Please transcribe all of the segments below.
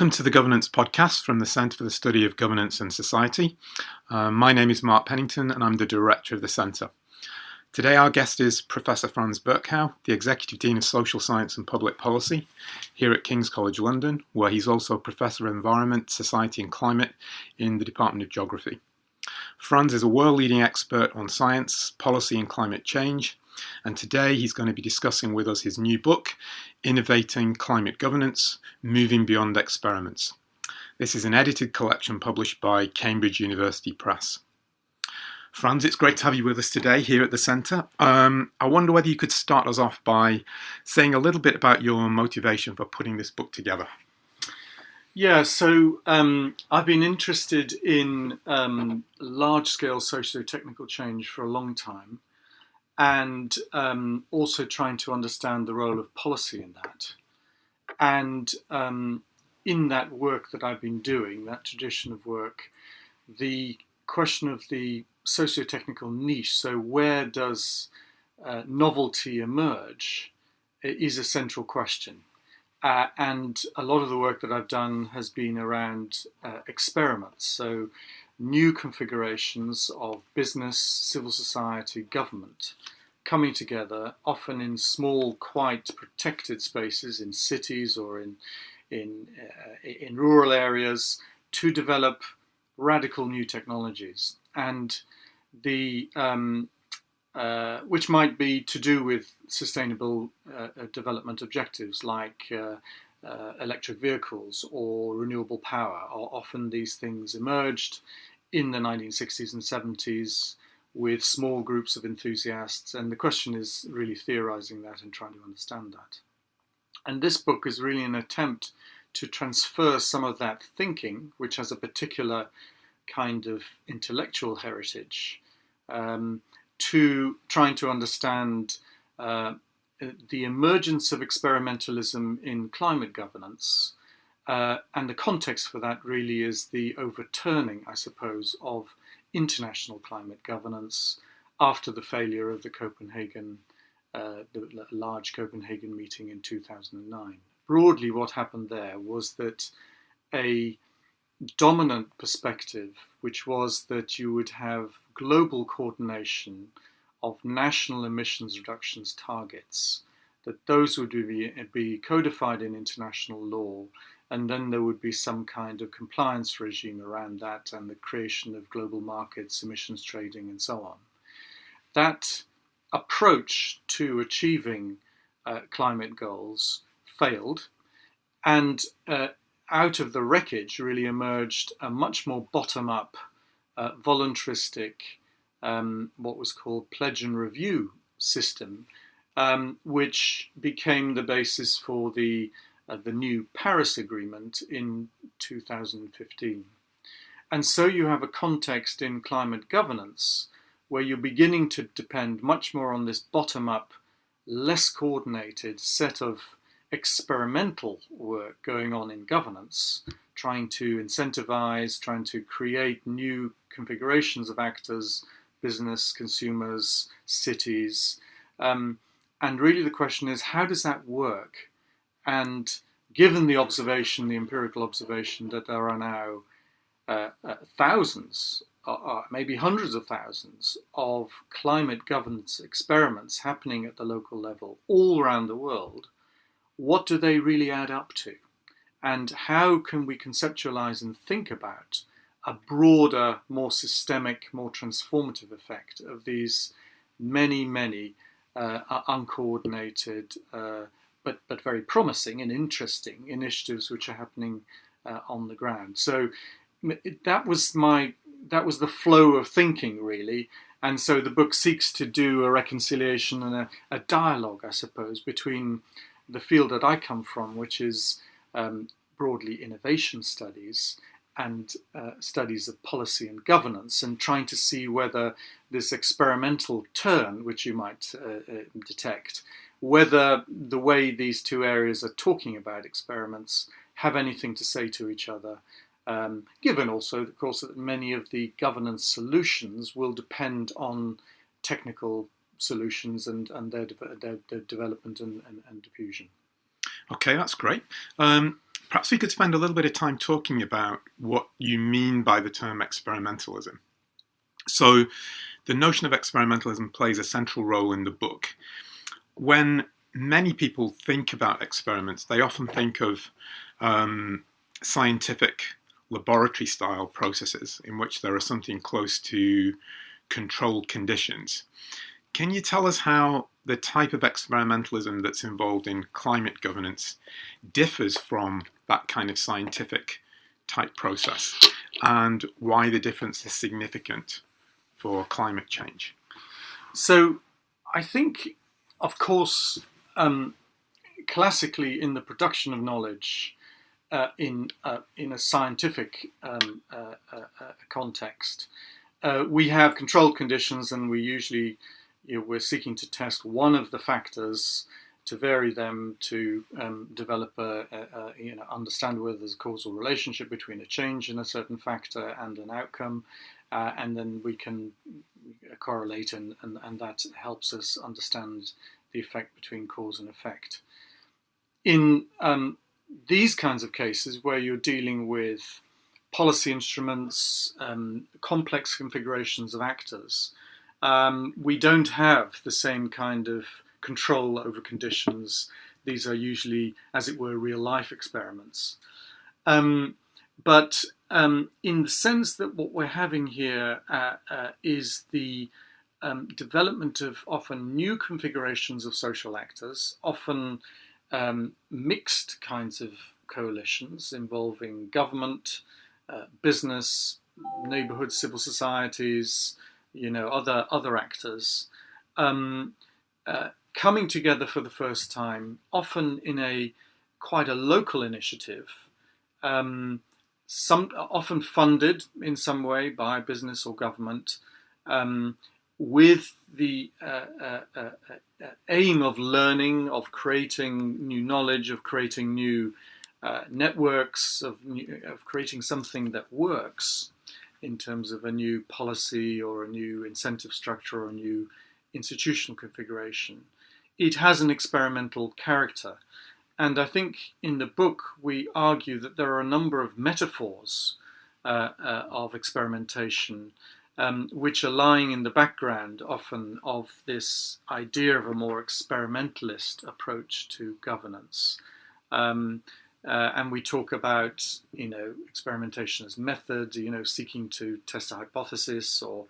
Welcome to the Governance Podcast from the Centre for the Study of Governance and Society. My name is Mark Pennington and I'm the Director of the Centre. Today our guest is Professor Frans Berkhout, the Executive Dean of Social Science and Public Policy here at King's College London, where he's also Professor of Environment, Society and Climate in the Department of Geography. Frans is a world-leading expert on science, policy and climate change, and today he's going to be discussing with us his new book, Innovating Climate Governance, Moving Beyond Experiments. This is an edited collection published by Cambridge University Press. Frans, it's great to have you with us today here at the Centre. I wonder whether you could start us off by saying a little bit about your motivation for putting this book together. Yeah, so I've been interested in large-scale socio-technical change for a long time, and also trying to understand the role of policy in that. And in that work that I've been doing, that tradition of work, the question of the socio-technical niche, so where does novelty emerge, is a central question. And a lot of the work that I've done has been around experiments, so new configurations of business, civil society, government coming together, often in small, quite protected spaces in cities or in rural areas, to develop radical new technologies, and the which might be to do with sustainable development objectives like electric vehicles or renewable power. Often these things emerged in the 1960s and 70s with small groups of enthusiasts, and the question is really theorizing that and trying to understand that. And this book is really an attempt to transfer some of that thinking, which has a particular kind of intellectual heritage, to trying to understand the emergence of experimentalism in climate governance. And the context for that really is the overturning, I suppose, of international climate governance after the failure of the large Copenhagen meeting in 2009. Broadly, what happened there was that a dominant perspective, which was that you would have global coordination of national emissions reductions targets, that those would be codified in international law, and then there would be some kind of compliance regime around that and the creation of global markets, emissions trading, and so on. That approach to achieving climate goals failed, and out of the wreckage really emerged a much more bottom-up, voluntaristic, what was called pledge and review system, which became the basis for the new Paris Agreement in 2015. And so you have a context in climate governance where you're beginning to depend much more on this bottom-up, less coordinated set of experimental work going on in governance, trying to incentivize, trying to create new configurations of actors, business, consumers, cities. And really the question is, how does that work? And given the observation, the empirical observation, that there are now thousands, maybe hundreds of thousands of climate governance experiments happening at the local level all around the world, what do they really add up to? And how can we conceptualize and think about a broader, more systemic, more transformative effect of these many, many uncoordinated but very promising and interesting initiatives which are happening on the ground. So that was the flow of thinking, really. And so the book seeks to do a reconciliation and a dialogue, I suppose, between the field that I come from, which is broadly innovation studies, and studies of policy and governance, and trying to see whether this experimental turn, which you might detect, whether the way these two areas are talking about experiments have anything to say to each other, given also, of course, that many of the governance solutions will depend on technical solutions and their development and diffusion. Okay, that's great. Perhaps we could spend a little bit of time talking about what you mean by the term experimentalism. So the notion of experimentalism plays a central role in the book. When many people think about experiments, they often think of scientific laboratory-style processes in which there are something close to controlled conditions. Can you tell us how the type of experimentalism that's involved in climate governance differs from that kind of scientific type process, and why the difference is significant for climate change? So I think, of course, classically in the production of knowledge in a scientific context, we have controlled conditions, and we usually we're seeking to test one of the factors to vary them to develop understand whether there's a causal relationship between a change in a certain factor and an outcome, and then we can correlate, and that helps us understand the effect between cause and effect. In these kinds of cases where you're dealing with policy instruments, complex configurations of actors, we don't have the same kind of control over conditions. These are usually, as it were, real-life experiments. But in the sense that what we're having here is the development of often new configurations of social actors, often mixed kinds of coalitions involving government, business, neighborhood, civil societies, other actors, coming together for the first time, often in quite a local initiative, often funded in some way by business or government, with the aim of learning, of creating new knowledge, of creating new networks, of creating something that works in terms of a new policy or a new incentive structure or a new institutional configuration. It has an experimental character. And I think in the book we argue that there are a number of metaphors of experimentation which are lying in the background often of this idea of a more experimentalist approach to governance. And we talk about, experimentation as method, seeking to test a hypothesis, or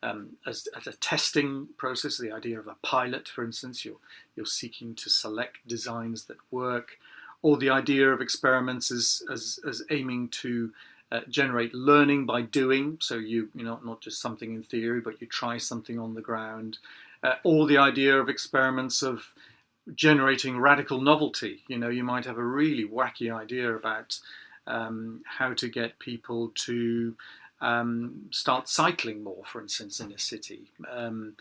as a testing process, the idea of a pilot, for instance, you're seeking to select designs that work, or the idea of experiments as aiming to generate learning by doing, so not just something in theory, but you try something on the ground, or the idea of experiments of generating radical novelty. You might have a really wacky idea about how to get people to start cycling more, for instance, in a city. But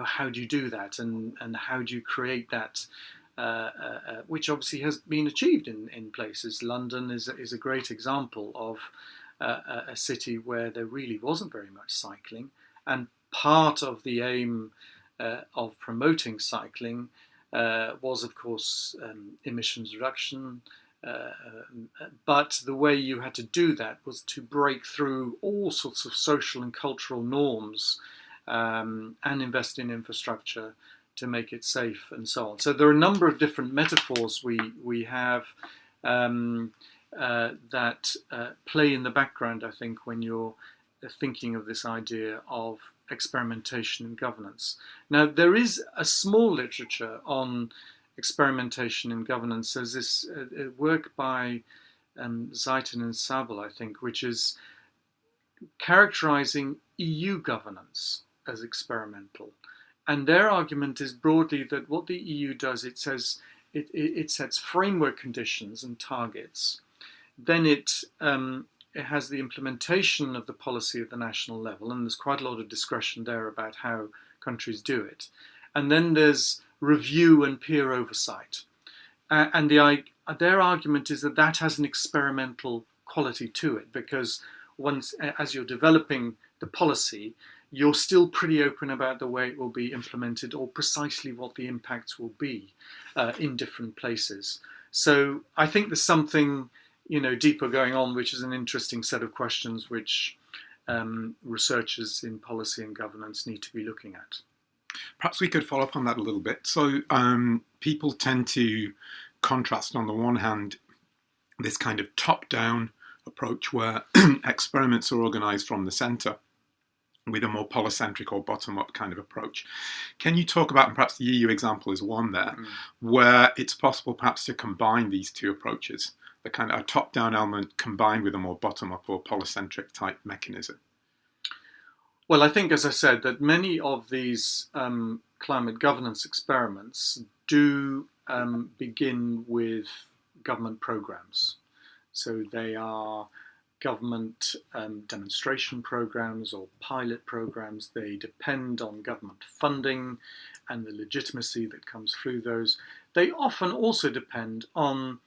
how do you do that, and how do you create that, which obviously has been achieved in places. London is a great example of a city where there really wasn't very much cycling, and part of the aim of promoting cycling was, of course, emissions reduction, but the way you had to do that was to break through all sorts of social and cultural norms and invest in infrastructure to make it safe and so on. So there are a number of different metaphors we have that play in the background, I think, when you're thinking of this idea of experimentation and governance. Now, there is a small literature on experimentation and governance. There's this work by Zeiton and Sabel, I think, which is characterizing EU governance as experimental. And their argument is broadly that what the EU does, it says it sets framework conditions and targets. Then it has the implementation of the policy at the national level, and there's quite a lot of discretion there about how countries do it. And then there's review and peer oversight. And their argument is that has an experimental quality to it, because once, as you're developing the policy, you're still pretty open about the way it will be implemented, or precisely what the impacts will be in different places. So I think there's something, deeper going on, which is an interesting set of questions which researchers in policy and governance need to be looking at. Perhaps we could follow up on that a little bit. So people tend to contrast, on the one hand, this kind of top-down approach where experiments are organised from the centre with a more polycentric or bottom-up kind of approach. Can you talk about, and perhaps the EU example is one there, where it's possible perhaps to combine these two approaches, the kind of a top-down element combined with a more bottom-up or polycentric type mechanism? Well, I think, as I said, that many of these climate governance experiments do begin with government programs. So they are government demonstration programs or pilot programs. They depend on government funding and the legitimacy that comes through those. They often also depend on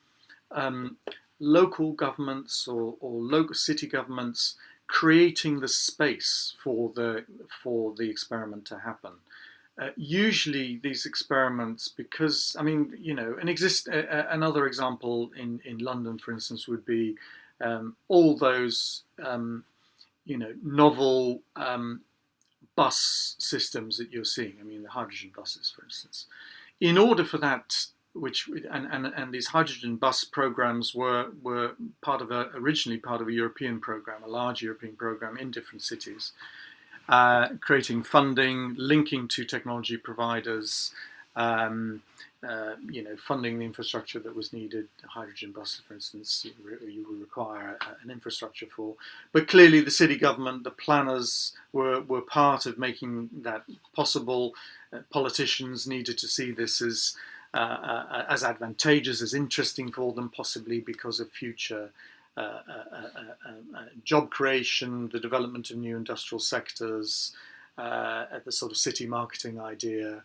local governments or local city governments creating the space for the experiment to happen. Usually these experiments, because another example in London, for instance, would be all those novel bus systems that you're seeing. I mean, the hydrogen buses, for instance. In order for that, and these hydrogen bus programs were originally part of a European program, a large European program in different cities, creating funding, linking to technology providers, funding the infrastructure that was needed. Hydrogen buses, for instance, you would require an infrastructure for. But clearly, the city government, the planners, were part of making that possible. Politicians needed to see this as advantageous, as interesting for them, possibly because of future job creation, the development of new industrial sectors, the sort of city marketing idea,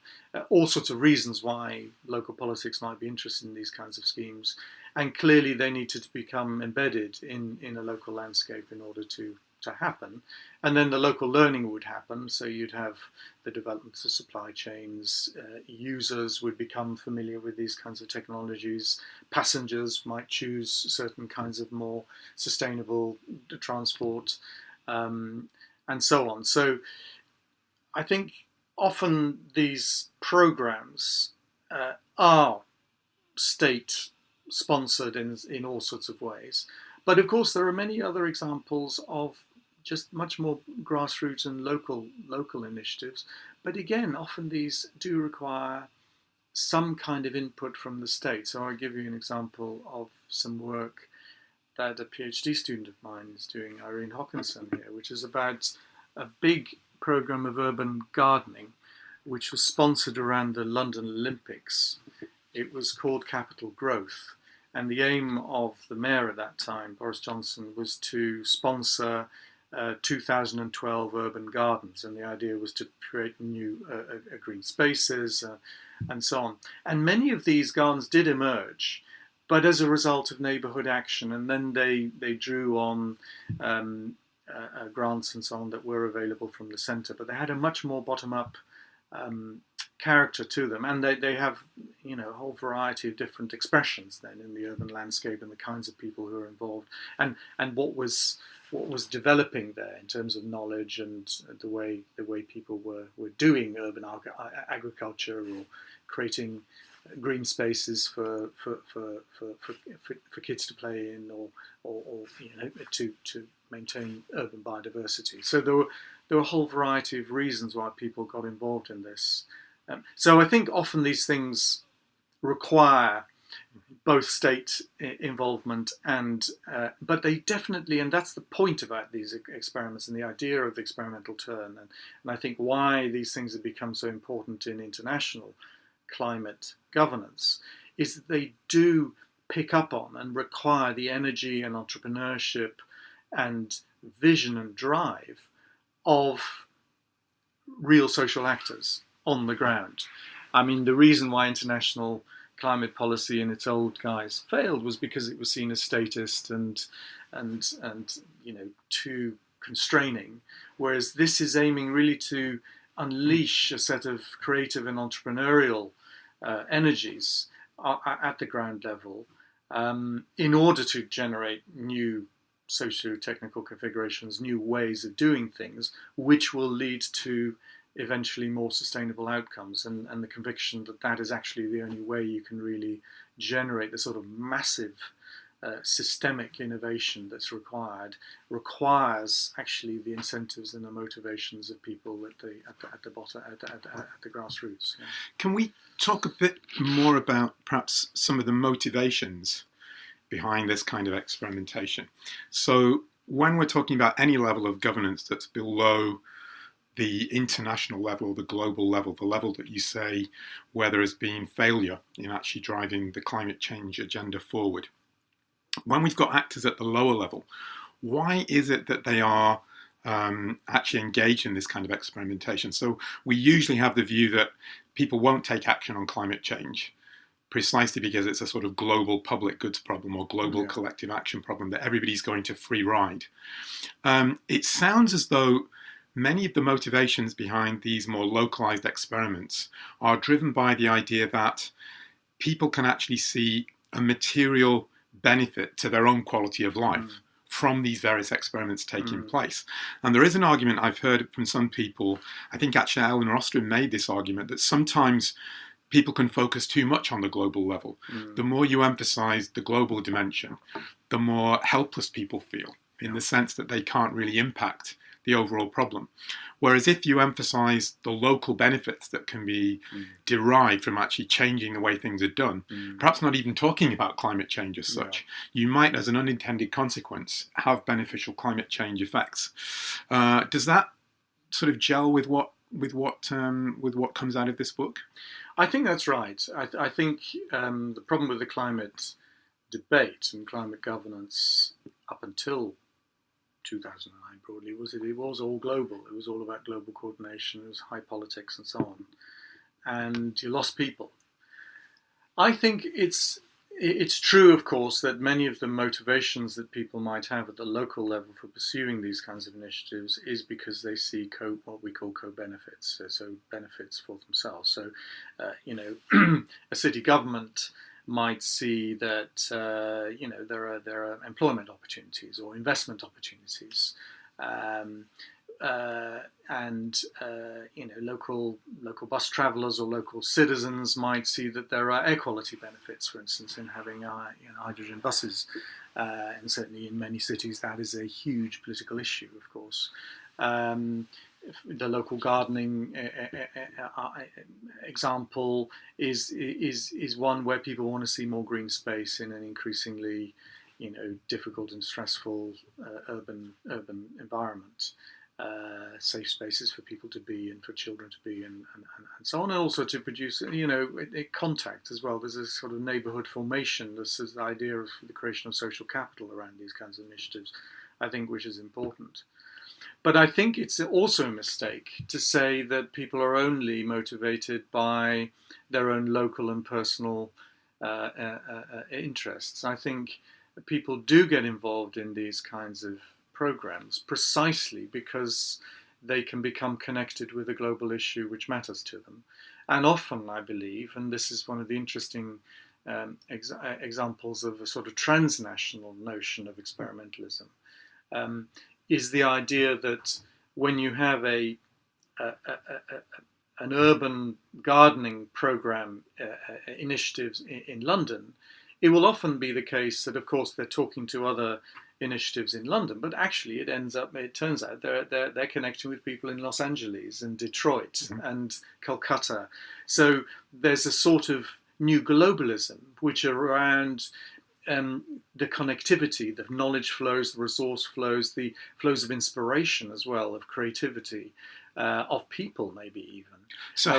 all sorts of reasons why local politics might be interested in these kinds of schemes. And clearly they needed to become embedded in a local landscape in order to happen. And then the local learning would happen. So you'd have the development of supply chains, users would become familiar with these kinds of technologies, passengers might choose certain kinds of more sustainable transport, and so on. So I think often these programs are state-sponsored in all sorts of ways. But of course, there are many other examples of just much more grassroots and local initiatives. But again, often these do require some kind of input from the state. So I'll give you an example of some work that a PhD student of mine is doing, Irene Hawkinson here, which is about a big program of urban gardening, which was sponsored around the London Olympics. It was called Capital Growth. And the aim of the mayor at that time, Boris Johnson, was to sponsor 2012 urban gardens. And the idea was to create new green spaces and so on. And many of these gardens did emerge, but as a result of neighbourhood action. And then they drew on grants and so on that were available from the centre. But they had a much more bottom-up character to them, and they have a whole variety of different expressions then in the urban landscape and the kinds of people who are involved, and what was developing there in terms of knowledge and the way people were doing urban agriculture or creating green spaces for kids to play in or to maintain urban biodiversity. So there were a whole variety of reasons why people got involved in this. So I think often these things require both state involvement but they definitely, and that's the point about these experiments and the idea of the experimental turn, and I think why these things have become so important in international climate governance, is that they do pick up on and require the energy and entrepreneurship and vision and drive of real social actors on the ground. I mean, the reason why international climate policy in its old guise failed was because it was seen as statist and too constraining, whereas this is aiming really to unleash a set of creative and entrepreneurial energies at the ground level in order to generate new socio-technical configurations, new ways of doing things, which will lead to eventually more sustainable outcomes, and the conviction that that is actually the only way you can really generate the sort of massive systemic innovation that's requires actually the incentives and the motivations of people at the bottom, at the grassroots. Yeah. Can we talk a bit more about perhaps some of the motivations behind this kind of experimentation? So when we're talking about any level of governance that's below the international level, the global level, the level that you say where there has been failure in actually driving the climate change agenda forward, when we've got actors at the lower level, why is it that they are actually engaged in this kind of experimentation? So we usually have the view that people won't take action on climate change precisely because it's a sort of global public goods problem or global collective action problem that everybody's going to free ride. It sounds as though many of the motivations behind these more localized experiments are driven by the idea that people can actually see a material benefit to their own quality of life from these various experiments taking place. And there is an argument I've heard from some people, I think actually Eleanor Ostrom made this argument, that sometimes people can focus too much on the global level. The more you emphasize the global dimension, the more helpless people feel in the sense that they can't really impact the overall problem. Whereas if you emphasize the local benefits that can be derived from actually changing the way things are done, perhaps not even talking about climate change as such, you might, as an unintended consequence, have beneficial climate change effects. Does that sort of gel with what comes out of this book? I think that's right. I think the problem with the climate debate and climate governance up until 2009 broadly was it was all global. It was all about global coordination. It was high politics and so on, and you lost people. I think it's true, of course, that many of the motivations that people might have at the local level for pursuing these kinds of initiatives is because they see what we call co-benefits, so benefits for themselves. So, a city government might see that there are employment opportunities or investment opportunities, local bus travellers or local citizens might see that there are air quality benefits, for instance, in having hydrogen buses, and certainly in many cities that is a huge political issue, of course. The local gardening example is one where people want to see more green space in an increasingly, difficult and stressful urban environment. Safe spaces for people to be and for children to be and so on, and also to produce contact as well. There's a sort of neighbourhood formation. This is the idea of the creation of social capital around these kinds of initiatives, I think, which is important. But I think it's also a mistake to say that people are only motivated by their own local and personal interests. I think people do get involved in these kinds of programs precisely because they can become connected with a global issue which matters to them. And often, I believe, and this is one of the interesting examples of a sort of transnational notion of experimentalism, is the idea that when you have an urban gardening program initiatives in London, it will often be the case that, of course, they're talking to other initiatives in London, but actually it turns out they're connecting with people in Los Angeles and Detroit and Calcutta. So there's a sort of new globalism which around the connectivity, the knowledge flows, the resource flows, the flows of inspiration as well, of creativity, of people maybe even,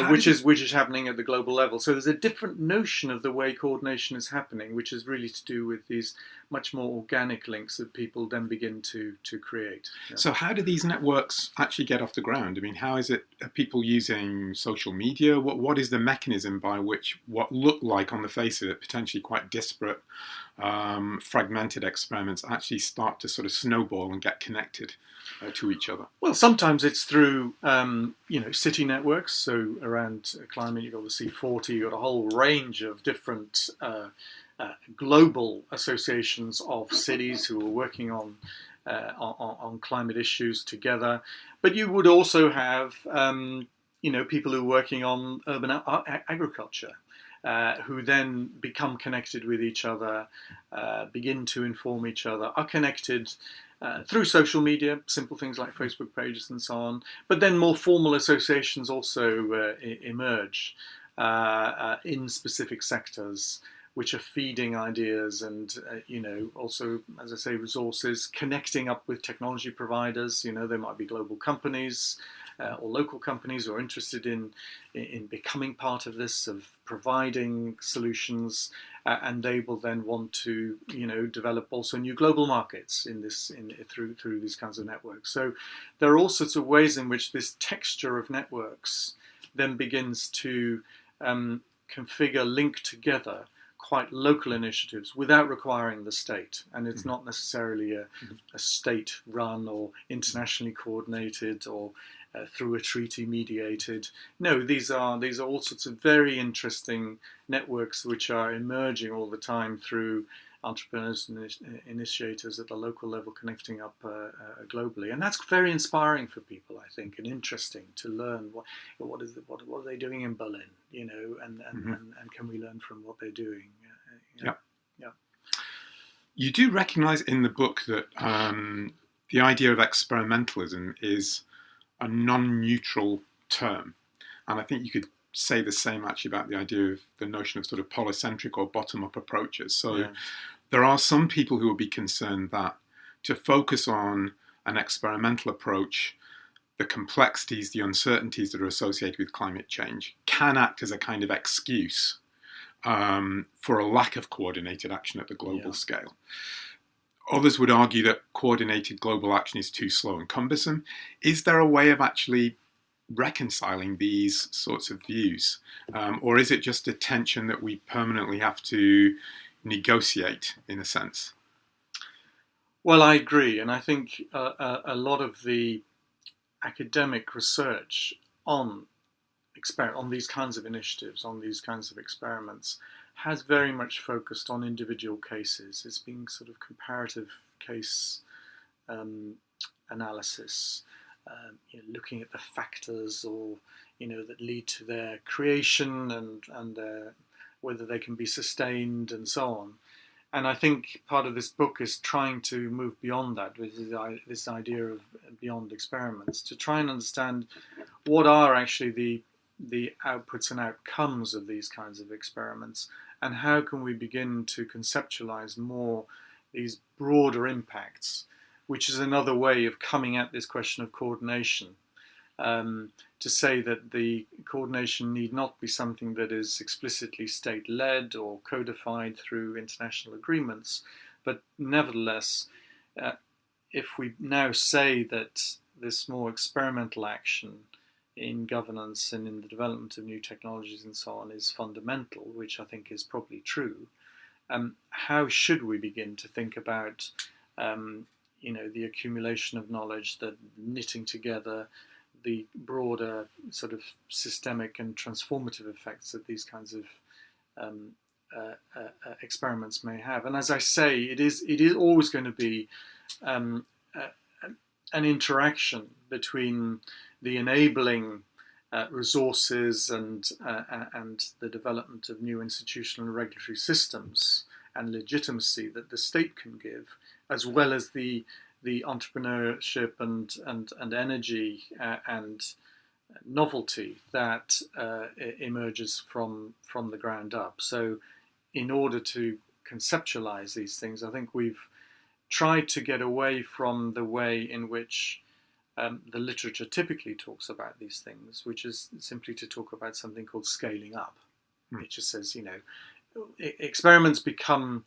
which is happening at the global level. So there's a different notion of the way coordination is happening, which is really to do with these much more organic links that people then begin to create. Yeah. So how do these networks actually get off the ground? I mean, how is it? Are people using social media? What is the mechanism by which what look like on the face of it potentially quite disparate fragmented experiments actually start to sort of snowball and get connected to each other? Well, sometimes it's through, city networks. So around climate, you've got the C40, you've got a whole range of different global associations of cities who are working on climate issues together. But you would also have, people who are working on urban agriculture. Who then become connected with each other, begin to inform each other, are connected through social media, simple things like Facebook pages and so on. But then more formal associations also emerge in specific sectors, which are feeding ideas and, also, as I say, resources, connecting up with technology providers. There might be global companies or local companies who are interested in becoming part of this, of providing solutions, and they will then want to, develop also new global markets through these kinds of networks. So there are all sorts of ways in which this texture of networks then begins to configure, link together quite local initiatives without requiring the state. And it's not necessarily a state-run or internationally coordinated or through a treaty mediated. No, these are all sorts of very interesting networks which are emerging all the time through entrepreneurs and initiators at the local level connecting up globally. And that's very inspiring for people, I think, and interesting to learn what are they doing in Berlin, and can we learn from what they're doing? Yeah. You do recognise in the book that the idea of experimentalism is a non-neutral term. And I think you could say the same actually about the idea of the notion of sort of polycentric or bottom-up approaches. So there are some people who will be concerned that to focus on an experimental approach, the complexities, the uncertainties that are associated with climate change can act as a kind of excuse for a lack of coordinated action at the global scale. Others would argue that coordinated global action is too slow and cumbersome. Is there a way of actually reconciling these sorts of views? Or is it just a tension that we permanently have to negotiate, in a sense? Well, I agree. And I think a lot of the academic research on these kinds of initiatives, on these kinds of experiments, has very much focused on individual cases. It's been sort of comparative case analysis, looking at the factors that lead to their creation and whether they can be sustained and so on. And I think part of this book is trying to move beyond that, with this idea of beyond experiments, to try and understand what are actually the outputs and outcomes of these kinds of experiments, and how can we begin to conceptualize more these broader impacts, which is another way of coming at this question of coordination. To say that the coordination need not be something that is explicitly state-led or codified through international agreements, but nevertheless, if we now say that this more experimental action in governance and in the development of new technologies and so on is fundamental, which I think is probably true, how should we begin to think about the accumulation of knowledge, the knitting together, the broader sort of systemic and transformative effects that these kinds of experiments may have? And as I say, it is always going to be an interaction between the enabling resources and the development of new institutional and regulatory systems and legitimacy that the state can give, as well as the entrepreneurship and energy and novelty that emerges from the ground up. So in order to conceptualize these things, I think we've tried to get away from the way in which the literature typically talks about these things, which is simply to talk about something called scaling up. It just says, experiments become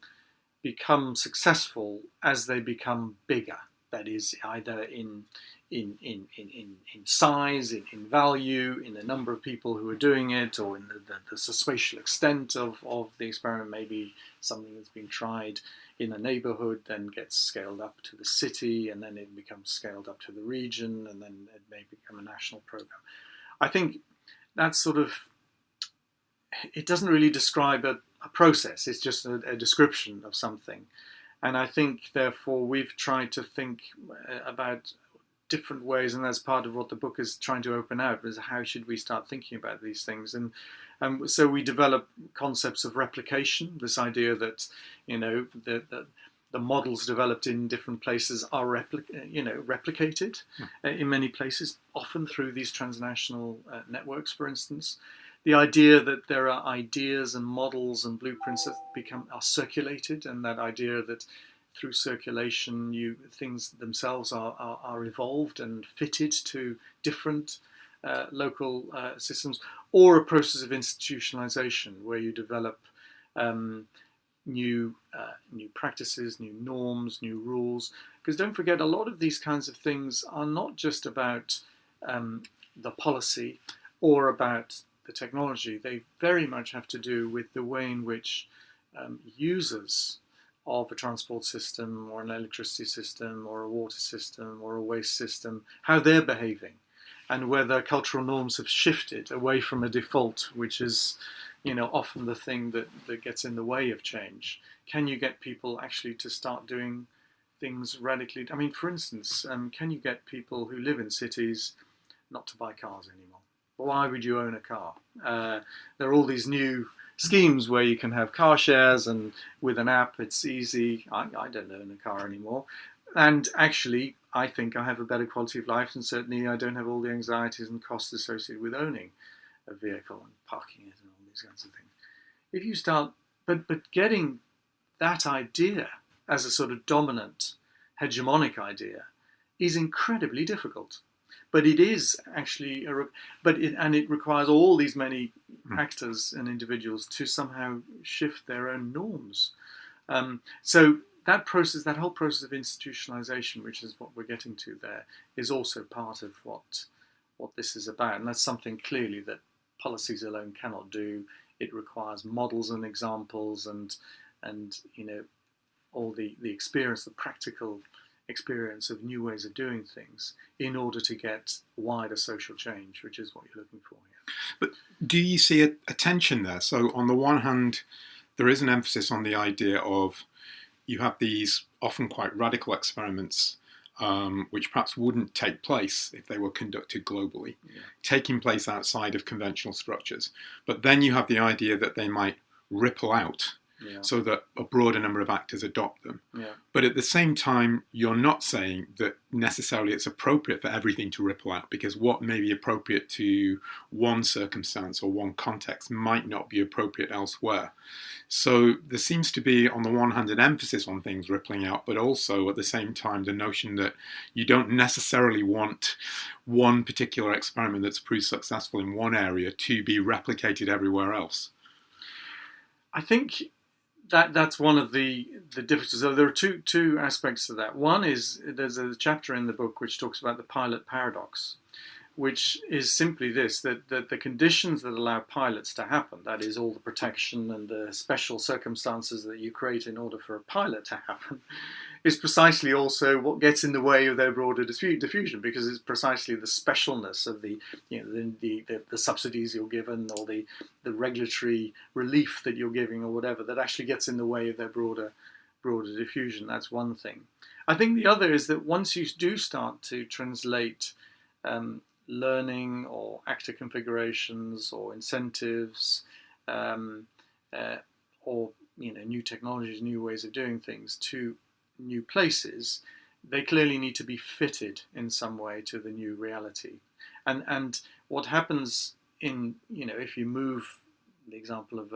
successful as they become bigger. That is, either in in size, in value, in the number of people who are doing it, or in the spatial extent of the experiment. Maybe something that's been tried in a neighborhood then gets scaled up to the city, and then it becomes scaled up to the region, and then it may become a national program. I think that's sort of, it doesn't really describe a process, it's just a description of something. And I think, therefore, we've tried to think about different ways, and that's part of what the book is trying to open out, is how should we start thinking about these things. And so we develop concepts of replication, this idea that, the models developed in different places are replicated in many places, often through these transnational networks, for instance. The idea that there are ideas and models and blueprints that are circulated, and that idea that through circulation things themselves are evolved and fitted to different local systems, or a process of institutionalization where you develop new practices, new norms, new rules. Because don't forget, a lot of these kinds of things are not just about the policy or about the technology. They very much have to do with the way in which users of a transport system or an electricity system or a water system or a waste system, how they're behaving, and whether cultural norms have shifted away from a default, which is often the thing that gets in the way of change. Can you get people actually to start doing things radically? I mean, for instance, can you get people who live in cities not to buy cars anymore? Why would you own a car? There are all these new schemes where you can have car shares, and with an app it's easy. I don't own a car anymore, and actually I think I have a better quality of life, and certainly I don't have all the anxieties and costs associated with owning a vehicle and parking it and all these kinds of things. If you start, but getting that idea as a sort of dominant, hegemonic idea is incredibly difficult. But it is actually, it requires all these many actors and individuals to somehow shift their own norms. So that process, that whole process of institutionalization, which is what we're getting to there, is also part of what this is about. And that's something clearly that policies alone cannot do. It requires models and examples and all the experience, the practical experience of new ways of doing things in order to get wider social change, which is what you're looking for here. But do you see a tension there? So on the one hand, there is an emphasis on the idea of you have these often quite radical experiments which perhaps wouldn't take place if they were conducted globally, taking place outside of conventional structures. But then you have the idea that they might ripple out so that a broader number of actors adopt them. But at the same time, you're not saying that necessarily it's appropriate for everything to ripple out, because what may be appropriate to one circumstance or one context might not be appropriate elsewhere. So there seems to be, on the one hand, an emphasis on things rippling out, but also at the same time the notion that you don't necessarily want one particular experiment that's proved successful in one area to be replicated everywhere else. I think that's one of the differences. So there are two aspects to that. One is there's a chapter in the book which talks about the pilot paradox, which is simply this, that the conditions that allow pilots to happen, that is all the protection and the special circumstances that you create in order for a pilot to happen, is precisely also what gets in the way of their broader diffusion, because it's precisely the specialness of the subsidies you're given, or the regulatory relief that you're giving, or whatever, that actually gets in the way of their broader diffusion. That's one thing. I think the other is that once you do start to translate learning or actor configurations or incentives or new technologies, new ways of doing things to new places, they clearly need to be fitted in some way to the new reality. And what happens in, if you move the example of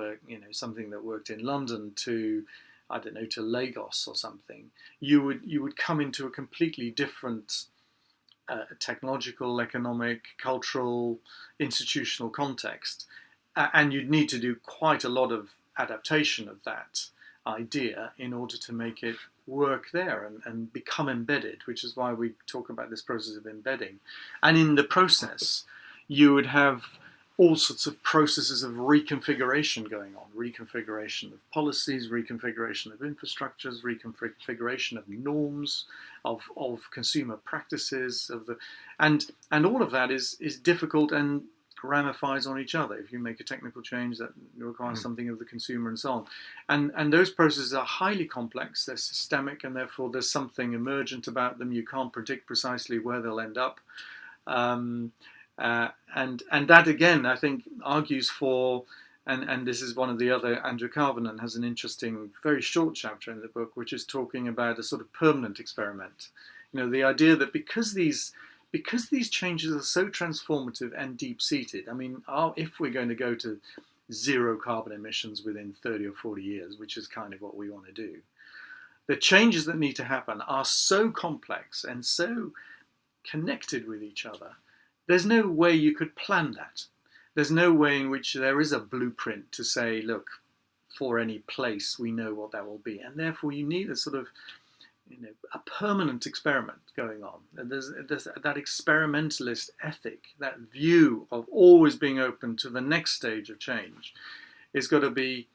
something that worked in London to, I don't know, to Lagos or something, you would come into a completely different technological, economic, cultural, institutional context, and you'd need to do quite a lot of adaptation of that idea in order to make it work there and become embedded, which is why we talk about this process of embedding. And in the process, you would have all sorts of processes of reconfiguration going on, reconfiguration of policies, reconfiguration of infrastructures, reconfiguration of norms, of consumer practices, and all of that is difficult and ramifies on each other. If you make a technical change that requires something of the consumer and so on, and those processes are highly complex, they're systemic, and therefore there's something emergent about them. You can't predict precisely where they'll end up. And that again, I think, argues for, and this is one of the other, Andrew Carvenan has an interesting, very short chapter in the book, which is talking about a sort of permanent experiment. The idea that because these changes are so transformative and deep-seated, I mean, if we're going to go to zero carbon emissions within 30 or 40 years, which is kind of what we want to do, the changes that need to happen are so complex and so connected with each other. There's no way you could plan that. There's no way in which there is a blueprint to say, look, for any place, we know what that will be. And therefore you need a sort of, a permanent experiment going on. And there's that experimentalist ethic, that view of always being open to the next stage of change is got to be,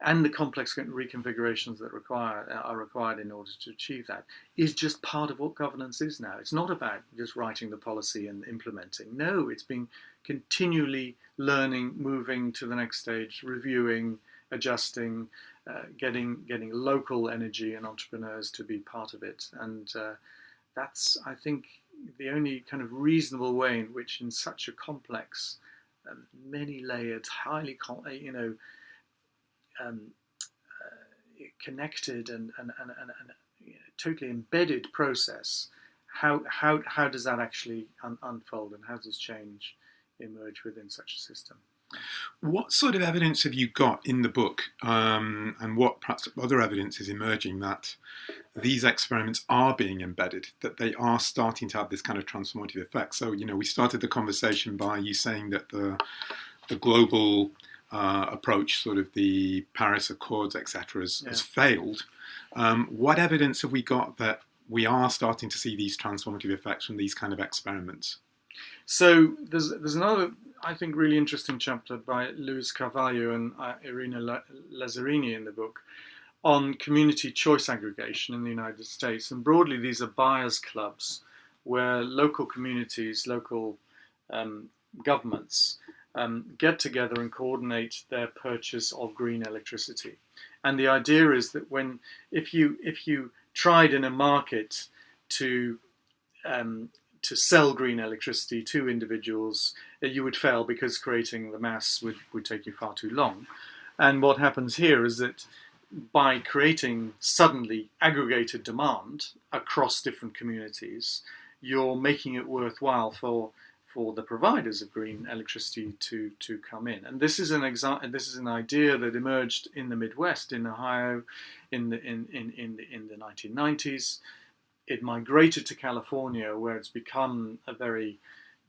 and the complex reconfigurations that are required in order to achieve that, is just part of what governance is now. It's not about just writing the policy and implementing. No, it's being continually learning, moving to the next stage, reviewing, adjusting, getting local energy and entrepreneurs to be part of it. And that's, I think, the only kind of reasonable way in which, in such a complex, many-layered, highly, connected and totally embedded process, how does that actually unfold, and how does change emerge within such a system? What sort of evidence have you got in the book, and what perhaps other evidence is emerging that these experiments are being embedded, that they are starting to have this kind of transformative effect? So, we started the conversation by you saying that the global approach, sort of the Paris Accords, etc., has failed. What evidence have we got that we are starting to see these transformative effects from these kind of experiments? So there's another, I think, really interesting chapter by Luis Carvalho and Irina Lazzarini in the book on community choice aggregation in the United States. And broadly, these are buyers' clubs where local communities, local governments get together and coordinate their purchase of green electricity. And the idea is that if you tried in a market to sell green electricity to individuals, you would fail because creating the mass would take you far too long. And what happens here is that by creating suddenly aggregated demand across different communities, you're making it worthwhile for the providers of green electricity to come in. And this is an idea that emerged in the Midwest, in Ohio, in the 1990s. It migrated to California, where it's become a very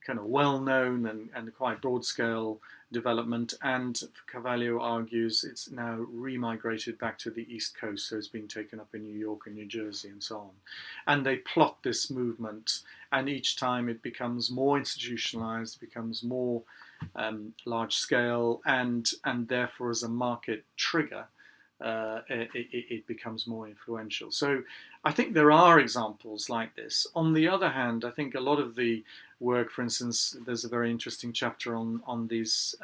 kind of well-known and quite broad-scale development. And Carvalho argues it's now remigrated back to the East Coast, so it's being taken up in New York and New Jersey and so on. And they plot this movement, and each time it becomes more institutionalized, becomes more large-scale, and therefore as a market trigger, it becomes more influential. So I think there are examples like this. On the other hand, I think a lot of the work, for instance, there's a very interesting chapter on these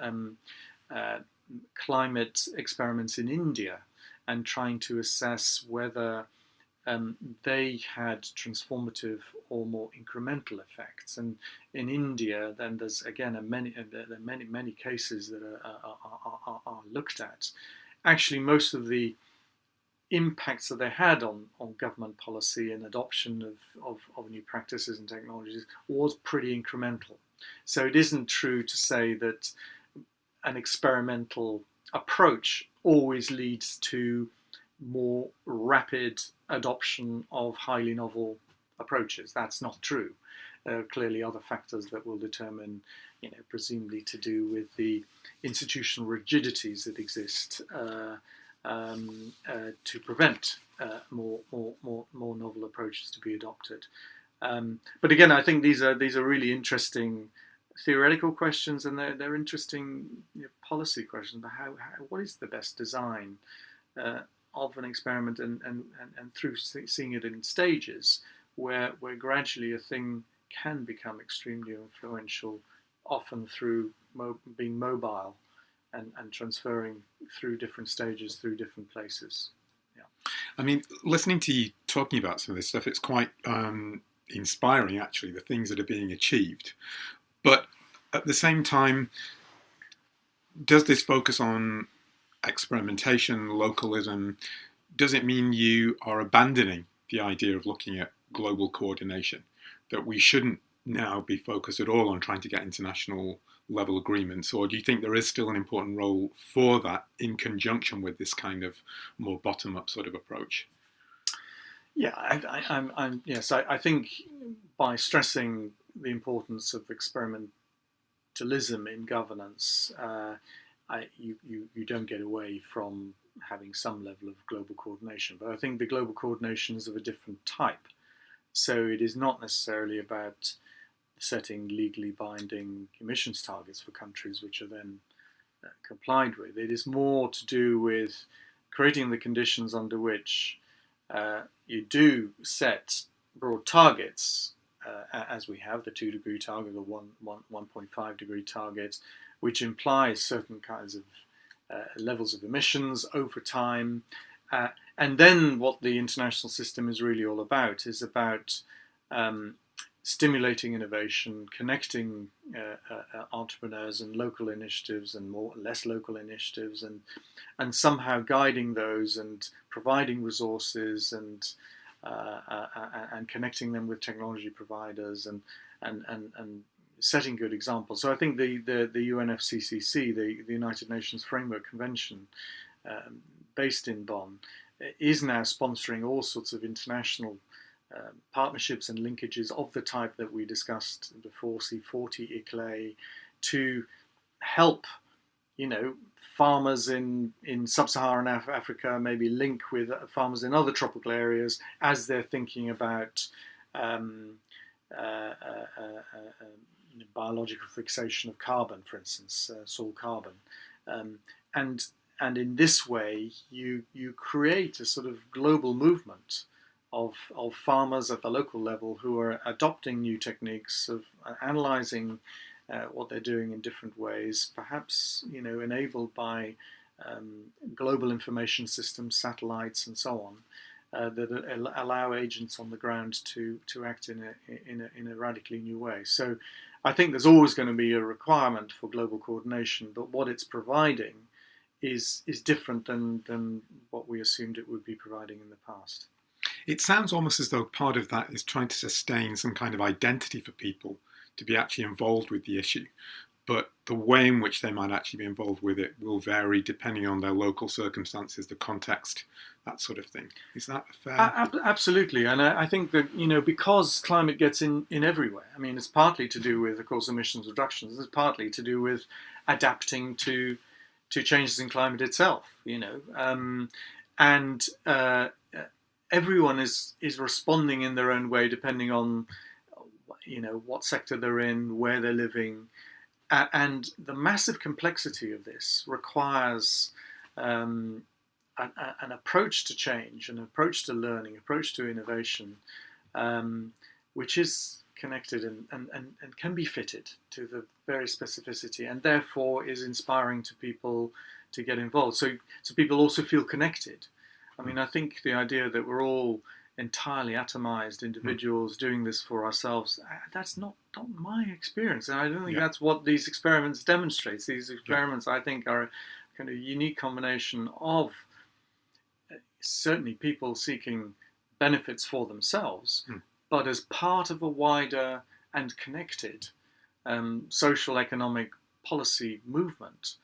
climate experiments in India and trying to assess whether they had transformative or more incremental effects. And in India, then there's again many cases that are looked at. Actually, most of the impacts that they had on government policy and adoption of new practices and technologies was pretty incremental. So it isn't true to say that an experimental approach always leads to more rapid adoption of highly novel approaches. That's not true. There are clearly other factors that will determine, presumably to do with the institutional rigidities that exist to prevent more novel approaches to be adopted. But again, I think these are really interesting theoretical questions, and they're interesting policy questions about what is the best design of an experiment, and through seeing it in stages where gradually a thing can become extremely influential, often through being mobile and transferring through different stages, through different places. Yeah. I mean, listening to you talking about some of this stuff, it's quite inspiring, actually, the things that are being achieved. But at the same time, does this focus on experimentation, localism? Does it mean you are abandoning the idea of looking at global coordination, that we shouldn't now be focused at all on trying to get international level agreements? Or do you think there is still an important role for that in conjunction with this kind of more bottom-up sort of approach? Yeah, I think by stressing the importance of experimentalism in governance, you don't get away from having some level of global coordination. But I think the global coordination is of a different type. So it is not necessarily about setting legally binding emissions targets for countries which are then complied with. It is more to do with creating the conditions under which you do set broad targets, as we have the 2-degree target, the 1.5 degree target, which implies certain kinds of levels of emissions over time. And then what the international system is really all about is about stimulating innovation, connecting entrepreneurs and local initiatives and less local initiatives, and somehow guiding those and providing resources and connecting them with technology providers and setting good examples. So I think the UNFCCC, the United Nations Framework Convention, based in Bonn, is now sponsoring all sorts of international partnerships and linkages of the type that we discussed before, C40, ecologically, to help, farmers in sub-Saharan Africa maybe link with farmers in other tropical areas as they're thinking about biological fixation of carbon, for instance, soil carbon. And in this way, you create a sort of global movement of farmers at the local level who are adopting new techniques, of analysing what they're doing in different ways, perhaps enabled by global information systems, satellites, and so on, that allow agents on the ground to act in a radically new way. So I think there's always going to be a requirement for global coordination, but what it's providing is different than what we assumed it would be providing in the past. It sounds almost as though part of that is trying to sustain some kind of identity for people to be actually involved with the issue. But the way in which they might actually be involved with it will vary depending on their local circumstances, the context, that sort of thing. Is that fair? Absolutely. And I think that, because climate gets in everywhere, I mean, it's partly to do with, of course, emissions reductions. It's partly to do with adapting to changes in climate itself, and everyone is responding in their own way depending on, what sector they're in, where they're living. And the massive complexity of this requires an approach to change, an approach to learning, approach to innovation, which is connected and can be fitted to the very specificity, and therefore is inspiring to people to get involved. So people also feel connected. I mean, I think the idea that we're all entirely atomized individuals doing this for ourselves, that's not my experience. And I don't think that's what these experiments demonstrate. These experiments, I think, are a kind of unique combination of certainly people seeking benefits for themselves, but as part of a wider and connected social, economic, policy movement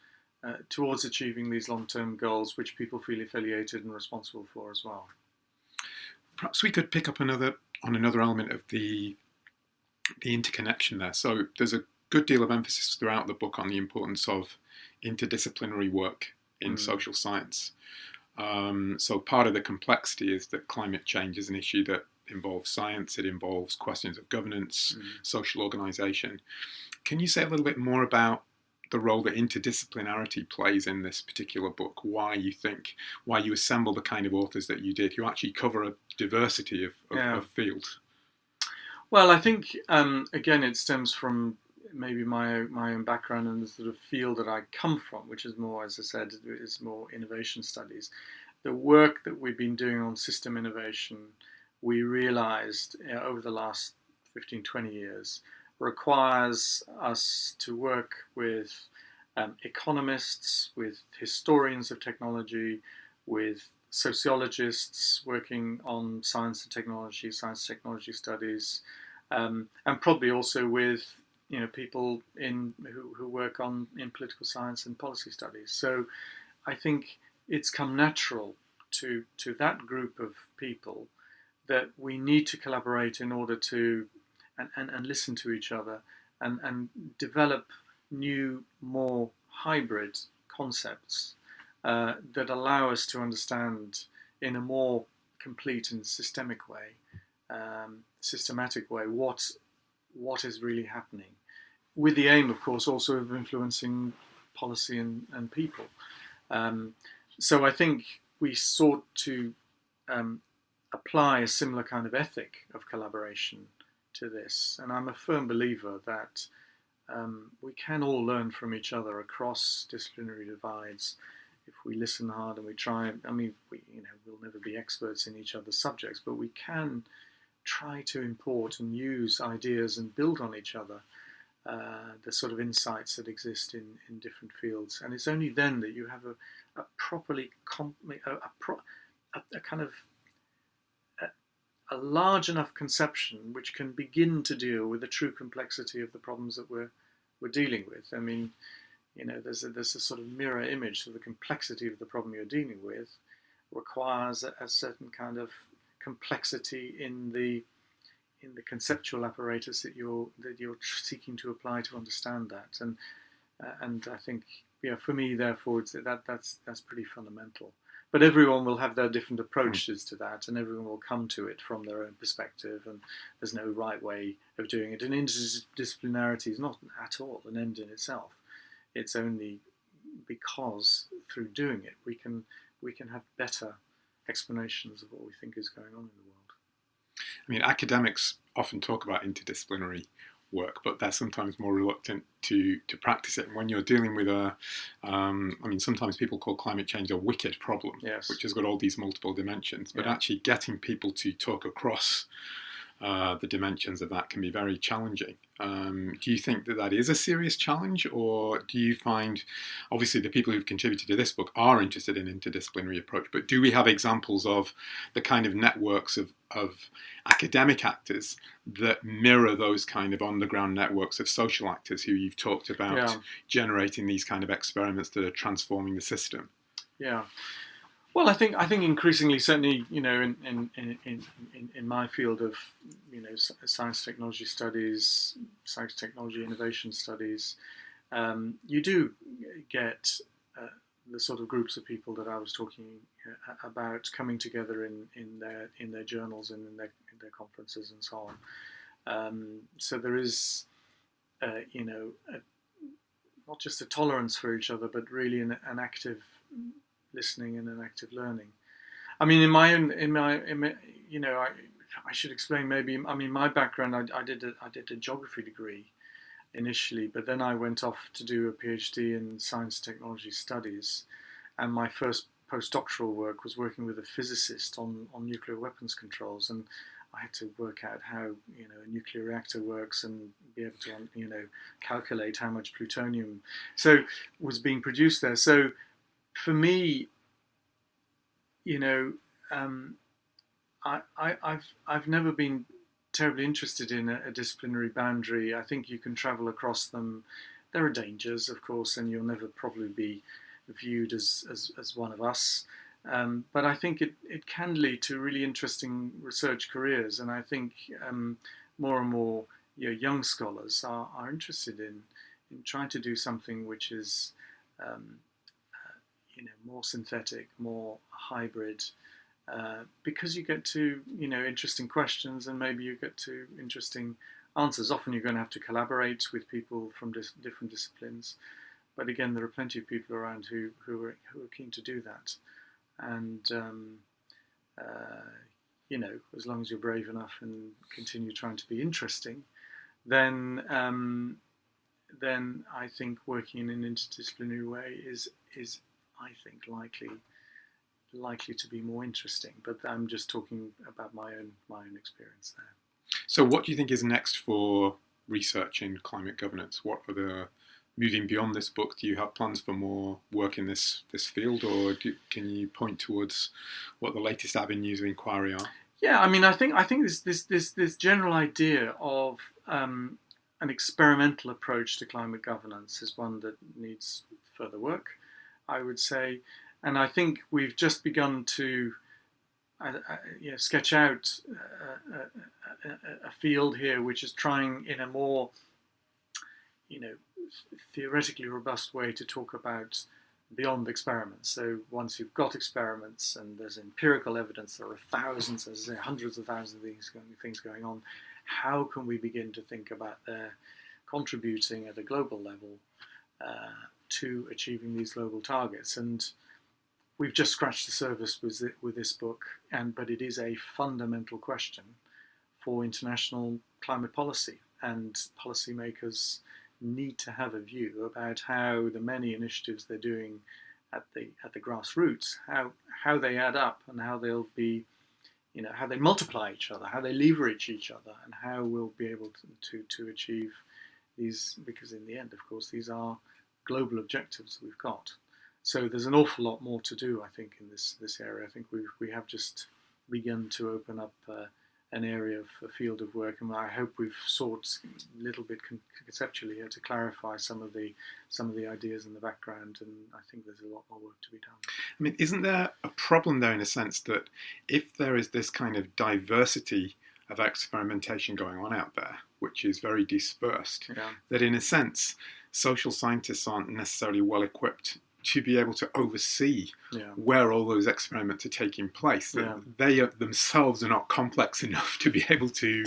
towards achieving these long-term goals, which people feel affiliated and responsible for as well. Perhaps we could pick up on another element of the interconnection there. So there's a good deal of emphasis throughout the book on the importance of interdisciplinary work in social science. So part of the complexity is that climate change is an issue that involves science, it involves questions of governance, social organisation. Can you say a little bit more about the role that interdisciplinarity plays in this particular book? Why you assemble the kind of authors that you did, who actually cover a diversity of fields? Well, I think, again, it stems from maybe my own background and the sort of field that I come from, which is more, as I said, is more innovation studies. The work that we've been doing on system innovation, we realized over the last 15, 20 years, requires us to work with economists, with historians of technology, with sociologists working on science and technology studies, and probably also with people who work in political science and policy studies. So I think it's come natural to that group of people that we need to collaborate in order to and listen to each other and develop new, more hybrid concepts that allow us to understand in a more complete and systematic way what is really happening, with the aim, of course, also of influencing policy and people. So I think we sought to apply a similar kind of ethic of collaboration to this, and I'm a firm believer that we can all learn from each other across disciplinary divides if we listen hard and we try. I mean, we'll never be experts in each other's subjects, but we can try to import and use ideas and build on each other, the sort of insights that exist in different fields. And it's only then that you have a kind of a large enough conception which can begin to deal with the true complexity of the problems that we're dealing with. I mean, there's a sort of mirror image. So the complexity of the problem you're dealing with requires a certain kind of complexity in the conceptual apparatus that you're seeking to apply to understand that. And I think, for me, therefore, that's pretty fundamental. But everyone will have their different approaches to that, and everyone will come to it from their own perspective, and there's no right way of doing it. And interdisciplinarity is not at all an end in itself. It's only because through doing it we can have better explanations of what we think is going on in the world. I mean, academics often talk about interdisciplinary work, but they're sometimes more reluctant to practice it. And when you're dealing with sometimes people call climate change a wicked problem, yes, which has got all these multiple dimensions, but actually getting people to talk across the dimensions of that can be very challenging. Do you think that is a serious challenge, or do you find, obviously the people who've contributed to this book are interested in interdisciplinary approach, but do we have examples of the kind of networks of academic actors that mirror those kind of on-the-ground networks of social actors who you've talked about generating these kind of experiments that are transforming the system? Yeah. Well, I think increasingly, certainly, in my field of science technology studies, science technology innovation studies, you do get the sort of groups of people that I was talking about coming together in their journals and in their conferences and so on. So there is not just a tolerance for each other, but really an active listening and an active learning. I mean, I should explain maybe. I mean, my background, I did a geography degree initially, but then I went off to do a PhD in science technology studies, and my first postdoctoral work was working with a physicist on nuclear weapons controls, and I had to work out how a nuclear reactor works and be able to calculate how much plutonium was being produced there. So for me, I've never been terribly interested in a disciplinary boundary. I think you can travel across them. There are dangers, of course, and you'll never probably be viewed as one of us. But I think it can lead to really interesting research careers, and I think more and more young scholars are interested in trying to do something which is more synthetic, more hybrid, because you get to interesting questions, and maybe you get to interesting answers. Often you're going to have to collaborate with people from different disciplines, but again, there are plenty of people around who are keen to do that, and as long as you're brave enough and continue trying to be interesting, then I think working in an interdisciplinary way is I think likely to be more interesting. But I'm just talking about my own experience there. So what do you think is next for research in climate governance? What are the, moving beyond this book, do you have plans for more work in this field, or can you point towards what the latest avenues of inquiry are? Yeah, I mean, I think this general idea of an experimental approach to climate governance is one that needs further work, I would say, and I think we've just begun to sketch out a field here which is trying in a more theoretically robust way to talk about beyond experiments. So once you've got experiments and there's empirical evidence, there are thousands, as I say, hundreds of thousands of things going on, how can we begin to think about their contributing at a global level to achieving these global targets? And we've just scratched the surface with this book, but it is a fundamental question for international climate policy, and policymakers need to have a view about how the many initiatives they're doing at the grassroots, how they add up, and how they'll be, how they multiply each other, how they leverage each other, and how we'll be able to achieve these, because in the end, of course, these are global objectives that we've got. So there's an awful lot more to do, I think, in this area. I think we have just begun to open up an area of a field of work, and I hope we've sought a little bit conceptually here to clarify some of the ideas in the background, and I think there's a lot more work to be done. I mean, isn't there a problem there in a sense that if there is this kind of diversity of experimentation going on out there, which is very dispersed, that in a sense, social scientists aren't necessarily well equipped to be able to oversee where all those experiments are taking place. They themselves are not complex enough to be able to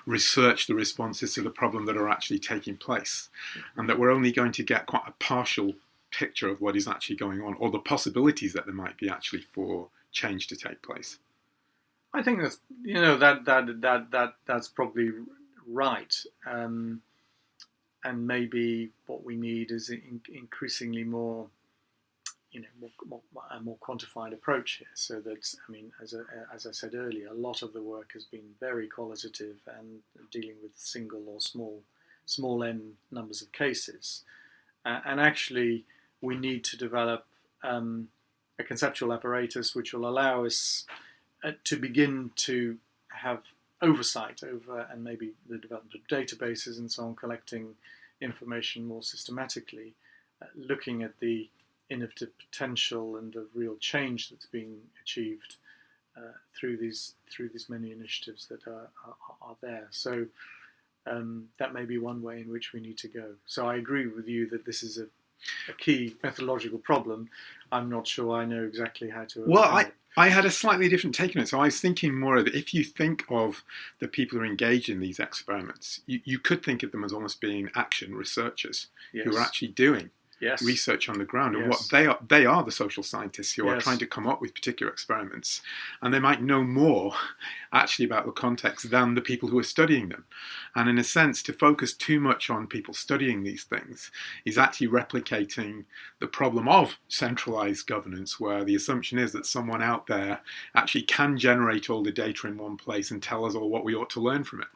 research the responses to the problem that are actually taking place, and that we're only going to get quite a partial picture of what is actually going on, or the possibilities that there might be actually for change to take place. I think that's that's probably right. And maybe what we need is increasingly more, a more quantified approach here. So that, I mean, as I said earlier, a lot of the work has been very qualitative and dealing with single or small n numbers of cases. And actually, we need to develop a conceptual apparatus which will allow us to begin to have oversight over, and maybe the development of databases and so on, collecting information more systematically, looking at the innovative potential and the real change that's being achieved through these many initiatives that are there. So that may be one way in which we need to go. So I agree with you that this is a key methodological problem. I'm not sure I know exactly how to overcome it. I had a slightly different take on it. So I was thinking more of, if you think of the people who are engaged in these experiments, you could think of them as almost being action researchers who are actually doing research on the ground. And what they are the social scientists who are trying to come up with particular experiments. And they might know more actually about the context than the people who are studying them. And in a sense, to focus too much on people studying these things is actually replicating the problem of centralized governance, where the assumption is that someone out there actually can generate all the data in one place and tell us all what we ought to learn from it.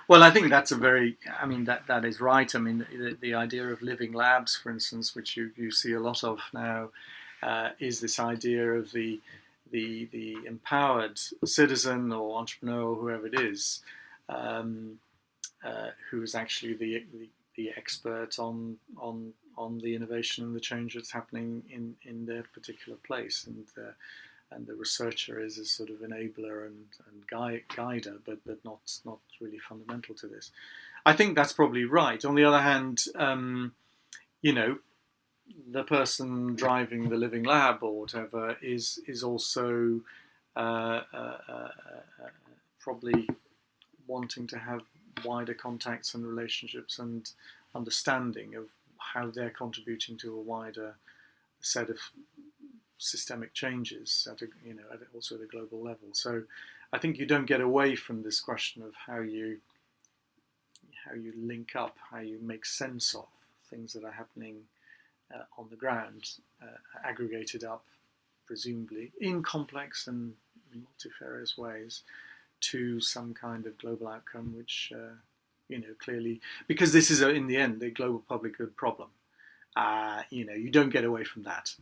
Well, I think that's that is right. I mean, the idea of living labs, for instance, which you see a lot of now, is this idea of the empowered citizen or entrepreneur or whoever it is, who is actually the expert on the innovation and the change that's happening in their particular place, and the researcher is a sort of enabler and guider, but not really fundamental to this. I think that's probably right. On the other hand, the person driving the living lab or whatever is also probably wanting to have wider contacts and relationships and understanding of how they're contributing to a wider set of systemic changes also at a global level. So I think you don't get away from this question of how you link up, how you make sense of things that are happening on the ground, aggregated up, presumably in complex and multifarious ways, to some kind of global outcome, which clearly, because this is in the end a global public good problem. You don't get away from that.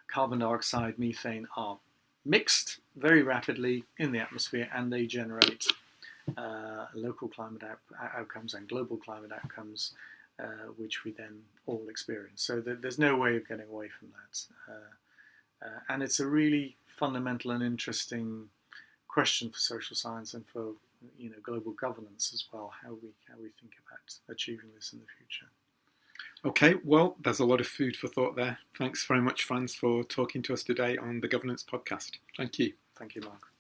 Carbon dioxide, methane are mixed very rapidly in the atmosphere, and they generate local climate outcomes and global climate outcomes, which we then all experience. So there's no way of getting away from that. And it's a really fundamental and interesting question for social science and for global governance as well, how we think about achieving this in the future. Okay, well, there's a lot of food for thought there. Thanks very much, Frans, for talking to us today on the Governance Podcast. Thank you. Thank you, Mark.